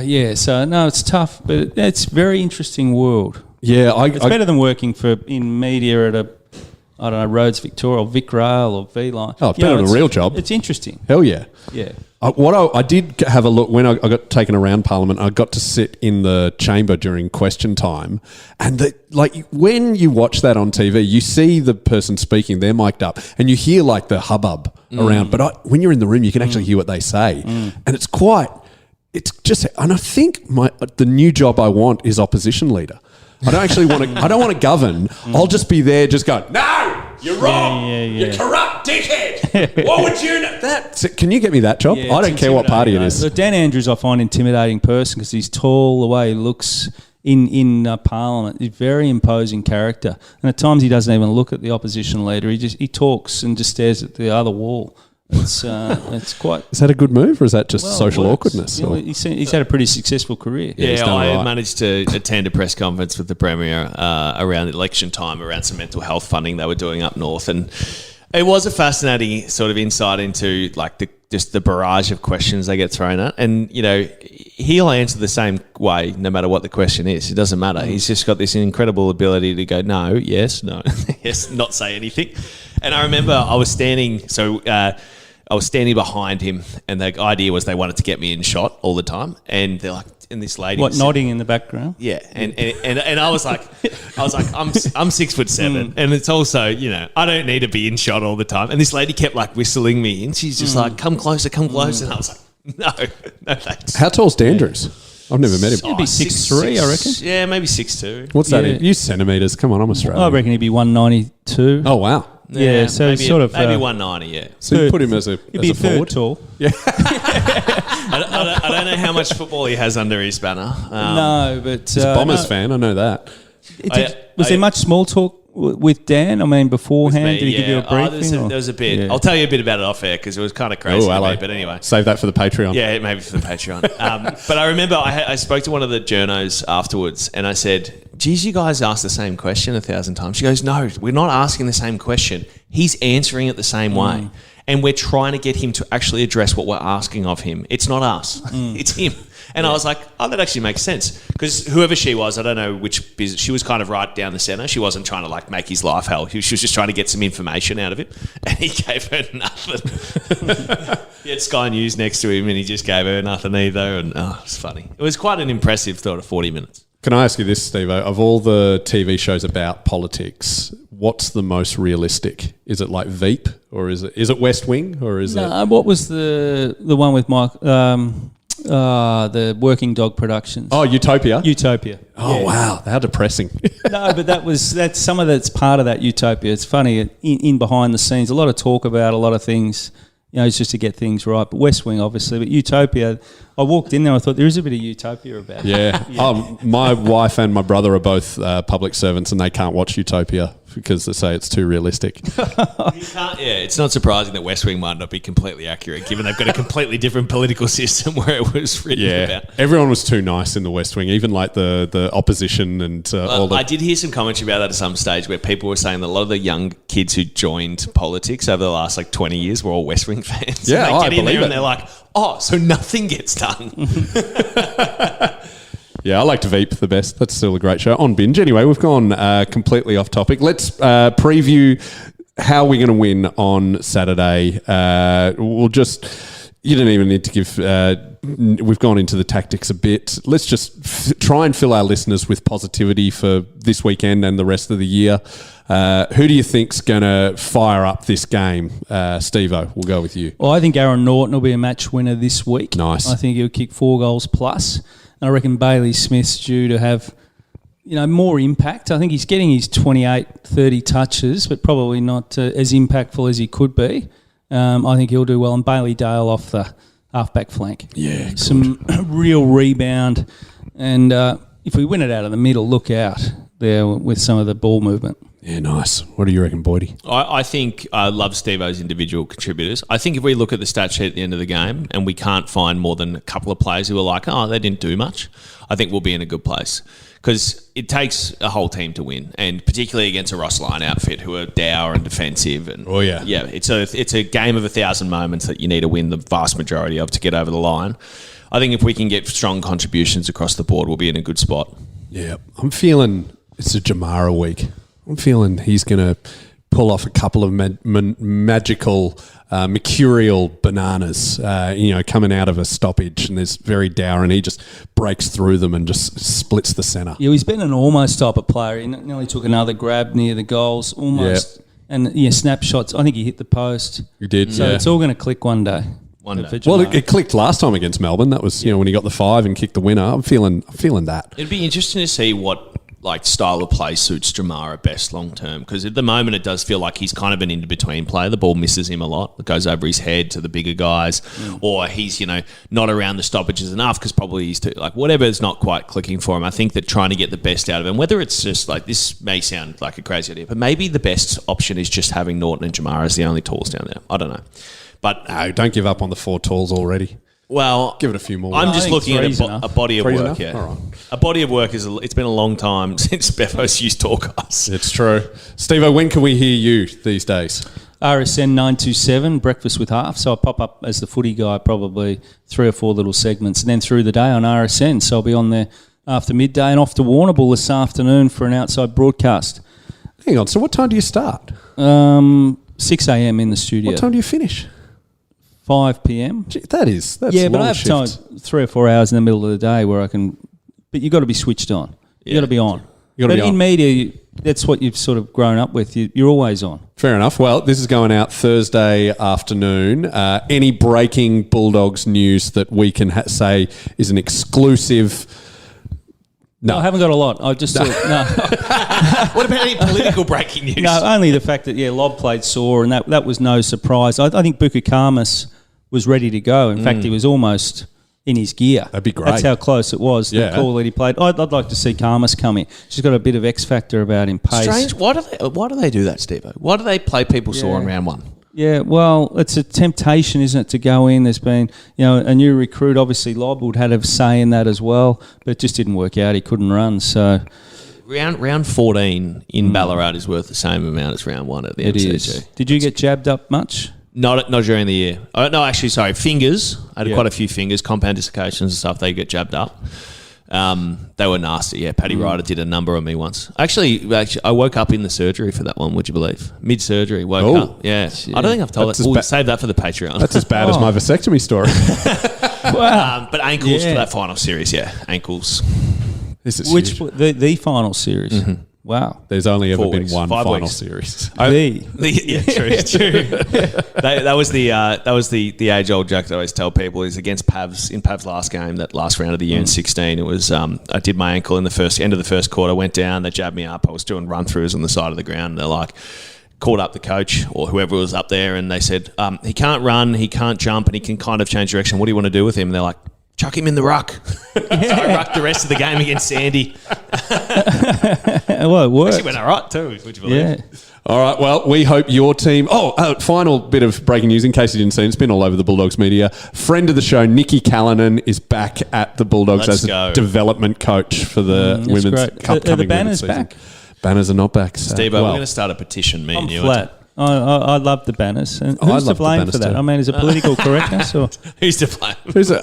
yeah, so no, it's tough, but it's a very interesting world. Yeah, It's better than working in media at I don't know, Rhodes Victoria or Vic Rail or V-Line. Oh, it's better than a real job. It's interesting. Hell yeah. Yeah. I did have a look when I got taken around Parliament. I got to sit in the chamber during question time, and when you watch that on TV, you see the person speaking, they're mic'd up, and you hear like the hubbub around. But when you're in the room, you can actually hear what they say, and it's just. And I think the new job I want is opposition leader. I don't actually want to. I don't want to govern. I'll just be there, just going, no, you're wrong. Yeah. You're corrupt, dickhead. What would you know? Can you get me that job? Yeah, I it's don't care what party it is. So Dan Andrews, I find intimidating person because he's tall, the way he looks in Parliament. He's a very imposing character, and at times he doesn't even look at the opposition leader. He talks and just stares at the other wall. It's quite. Is that a good move, or is that just Well, social it works. awkwardness? You know, or- he's had a pretty successful career. he's Yeah, done I all right. managed to attend a press conference with the Premier around election time, around some mental health funding they were doing up north, and it was a fascinating sort of insight into just the barrage of questions they get thrown at, and he'll answer the same way no matter what the question is. It doesn't matter. He's just got this incredible ability to go no, yes, no, yes, not say anything. And I remember I was standing behind him, and the idea was they wanted to get me in shot all the time. And they're like, and this lady, What, nodding in the background? yeah, and I was like, I'm 6'7", and it's also I don't need to be in shot all the time. And this lady kept like whistling me, and she's just like, come closer, and I was like, No, thanks. How tall's Dandrews? I've never met him. He'd be 6'3", I reckon. Yeah, maybe 6'2". What's that? Yeah. In? Use centimetres. Come on, I'm Australian. I reckon he'd be 192. Oh, wow. Yeah, so maybe sort of maybe uh, 190. Yeah, So you put him as a he'd be a third forward? tall. I don't know how much football he has under his banner. No, but He's a Bombers fan. I know that. Was there much small talk with Dan? I mean, beforehand, Me, did he give you a briefing? there was a bit. Yeah. I'll tell you a bit about it off air because it was kind of crazy. Oh, to me, hello. but anyway. Save that for the Patreon. Yeah, maybe for the Patreon. But I remember I spoke to one of the journos afterwards and I said, geez, you guys asked the same question 1,000 times. She goes, no, we're not asking the same question. He's answering it the same way. And we're trying to get him to actually address what we're asking of him. It's not us. It's him. And I was like, oh, that actually makes sense. Because whoever she was, I don't know which business, she was kind of right down the centre. She wasn't trying to like make his life hell. She was just trying to get some information out of him. And he gave her nothing. He had Sky News next to him and he just gave her nothing either. And it's funny. It was quite an impressive sort of 40 minutes. Can I ask you this, Stevo? Of all the TV shows about politics, what's the most realistic? Is it like Veep, or is it West Wing, or is it? What was the one with Mike? The Working Dog Productions. Oh, Utopia. Utopia. Oh, wow, how depressing. No, but that's some of that's part of that Utopia. It's funny in behind the scenes, a lot of talk about a lot of things. You know, it's just to get things right. But West Wing, obviously, but Utopia. I walked in there. I thought there is a bit of Utopia about it. Yeah. My wife and my brother are both public servants, and they can't watch Utopia because they say it's too realistic. You can't, it's not surprising that West Wing might not be completely accurate, given they've got a completely different political system where it was written about. Everyone was too nice in the West Wing, even like the opposition and all the. I did hear some commentary about that at some stage where people were saying that a lot of the young kids who joined politics over the last 20 years were all West Wing fans. Yeah, and they I get in believe there it. and they're like, oh, so nothing gets done. Yeah, I liked Veep the best. That's still a great show. On binge. Anyway, we've gone completely off topic. Let's preview how we're going to win on Saturday. We'll just... You don't even need to give... we've gone into the tactics a bit. Let's just try and fill our listeners with positivity for this weekend and the rest of the year. Who do you think's going to fire up this game? Stevo, we'll go with you. Well, I think Aaron Norton will be a match winner this week. Nice. I think he'll kick 4 goals plus. And I reckon Bailey Smith's due to have, more impact. I think he's getting his 28, 30 touches, but probably not as impactful as he could be. I think he'll do well. And Bailey Dale off the half-back flank. Yeah, good. Some real rebound. And if we win it out of the middle, look out there with some of the ball movement. Yeah, nice. What do you reckon, Boydie? I think I love Stevo's individual contributors. I think if we look at the stat sheet at the end of the game and we can't find more than a couple of players who are like, oh, they didn't do much, I think we'll be in a good place. Because it takes a whole team to win, and particularly against a Ross Lyon outfit who are dour and defensive. And Oh, yeah. Yeah, it's a game of 1,000 moments that you need to win the vast majority of to get over the line. I think if we can get strong contributions across the board, we'll be in a good spot. Yeah, I'm feeling it's a Jamara week. I'm feeling he's going to pull off a couple of magical, mercurial bananas, coming out of a stoppage, and there's very dour, and he just breaks through them and just splits the centre. Yeah, he's been an almost type of player. He nearly took another grab near the goals, almost. Yeah. And snapshots. I think he hit the post. He did, So yeah. it's all going to click one day. One day. For Well, Jamar. it clicked last time against Melbourne. That was, when he got the 5 and kicked the winner. I'm feeling that. It'd be interesting to see what style of play suits Jamara best long term, because at the moment it does feel like he's kind of an in-between player. The ball misses him a lot. It goes over his head to the bigger guys, or he's not around the stoppages enough because probably he's too whatever is not quite clicking for him. I think that trying to get the best out of him, whether it's just this may sound like a crazy idea, but maybe the best option is just having Norton and Jamara as the only tools down there. I don't know, but No, don't give up on the 4 tools already. well, Give it a few more. I'm I just think looking at three's a enough. body of Three's work. enough? Yeah, All right. a body of work it's been a long time since Bevo's used tall guys. It's true. Stevo, when can we hear you these days? RSN 927, Breakfast with Half. So I pop up as the footy guy probably 3 or 4 little segments, and then through the day on RSN. So I'll be on there after midday and off to Warrnambool this afternoon for an outside broadcast. Hang on. So what time do you start? 6 a.m. in the studio. What time do you finish? 5 p.m. Gee, that's Yeah, long but I have shift. time 3 or 4 hours in the middle of the day where I can. But you got to be switched on. You got to be on. You gotta But be in on. media, that's what you've sort of grown up with. You're always on. Fair enough. Well, this is going out Thursday afternoon. Any breaking Bulldogs news that we can say is an exclusive? No, I haven't got a lot. I just thought, no. What about any political breaking news? No, only the fact that, Lob played sore, and that was no surprise. I think Bukakarmas was ready to go. In fact, he was almost in his gear. That'd be great. That's how close it was, the call that he played. I'd like to see Karmas come in. She's got a bit of X factor about him, pace. Strange. Why do they do that, Stevo? Why do they play people sore in round one? Yeah, well, it's a temptation, isn't it, to go in? There's been, a new recruit. Obviously, Lob would have a say in that as well, but it just didn't work out. He couldn't run, so... Round 14 in Ballarat is worth the same amount as round 1 at the MCG. Is. Did you get jabbed up much? Not during the year. No, actually, sorry. Fingers. I had quite a few fingers, compound dislocations and stuff. They get jabbed up. They were nasty. Yeah, Paddy Ryder did a number on me once. Actually, I woke up in the surgery for that one. Would you believe? Mid-surgery, woke up. Yeah, I don't think I've told that. We'll save that for the Patreon. That's as bad as my vasectomy story. Wow. But ankles for that final series. Yeah, ankles. This is Which huge. the final series? Mm-hmm. Wow. There's only ever 4 been weeks. one 5 final weeks. series. Yeah, true. That was the age old joke that I always tell people is against Pavs in Pavs' last game, that last round of the year in 16. It was I did my ankle in the end of the first quarter, went down, they jabbed me up. I was doing run throughs on the side of the ground. And they're like, called up the coach or whoever was up there, and they said he can't run, he can't jump, and he can kind of change direction. What do you want to do with him? And they're like, chuck him in the ruck. So I rucked the rest of the game against Sandy. Well, it worked. Actually went all right too, would you believe? Yeah. All right, well, we hope your team... final bit of breaking news, in case you didn't see it. It's been all over the Bulldogs media. Friend of the show, Nikki Callanan, is back at the Bulldogs Let's as go. a development coach for the Women's great. Cup Are the coming banners women's season. back? Banners are not back. So. Steve, we're going to start a petition, me I'm and you. flat. I love the banners. And I who's to love the blame banners for that? too. I mean, is it political correctness? Or Who's to blame?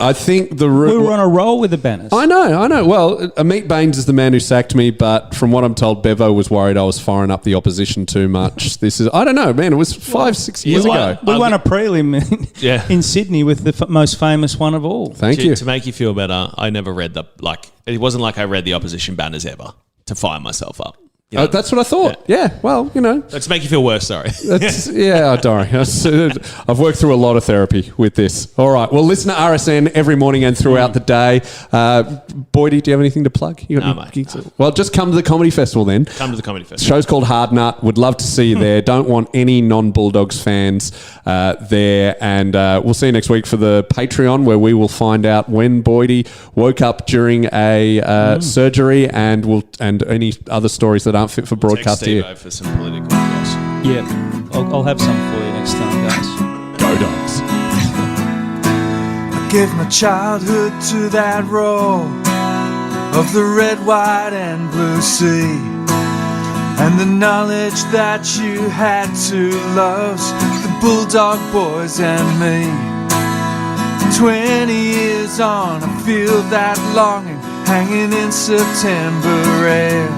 I think the... we were on a roll with the banners. I know. Well, Amit Baines is the man who sacked me, but from what I'm told, Bevo was worried I was firing up the opposition too much. I don't know, man. It was 5-6 years ago. We won a prelim in Sydney with the most famous one of all. Thank you. To make you feel better, I never read it wasn't like I read the opposition banners ever to fire myself up. You know? That's what I thought. Yeah, well, To make you feel worse, sorry. Don't worry. I've worked through a lot of therapy with this. All right. Well, listen to RSN every morning and throughout the day. Boydie, do you have anything to plug? You got No, any mate, gigs? Well, just come to the comedy festival then. Come to the comedy festival. Show's called Hard Nut. Would love to see you there. Don't want any non-Bulldogs fans there. And we'll see you next week for the Patreon, where we will find out when Boydie woke up during a surgery and any other stories that aren't fit for broadcast Text here. Stevo for some political advice. Yeah, I'll have some for you next time, guys. Go Dogs. I gave my childhood to that roar of the red, white and blue sea, and the knowledge that you had to love the Bulldog boys and me. 20 years on, I feel that longing hanging in September air.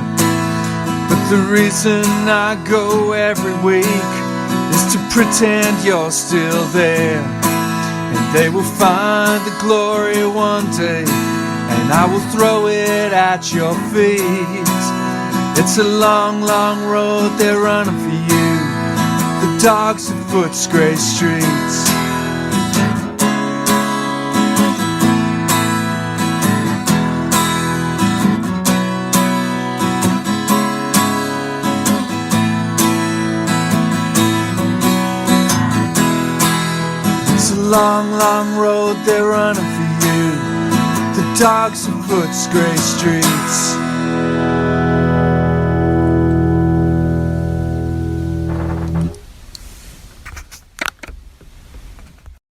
But the reason I go every week is to pretend you're still there. And they will find the glory one day, and I will throw it at your feet. It's a long, long road they're running for you, the dogs of Footscray streets. Long, long road they're running for you, the dogs of Footscray streets.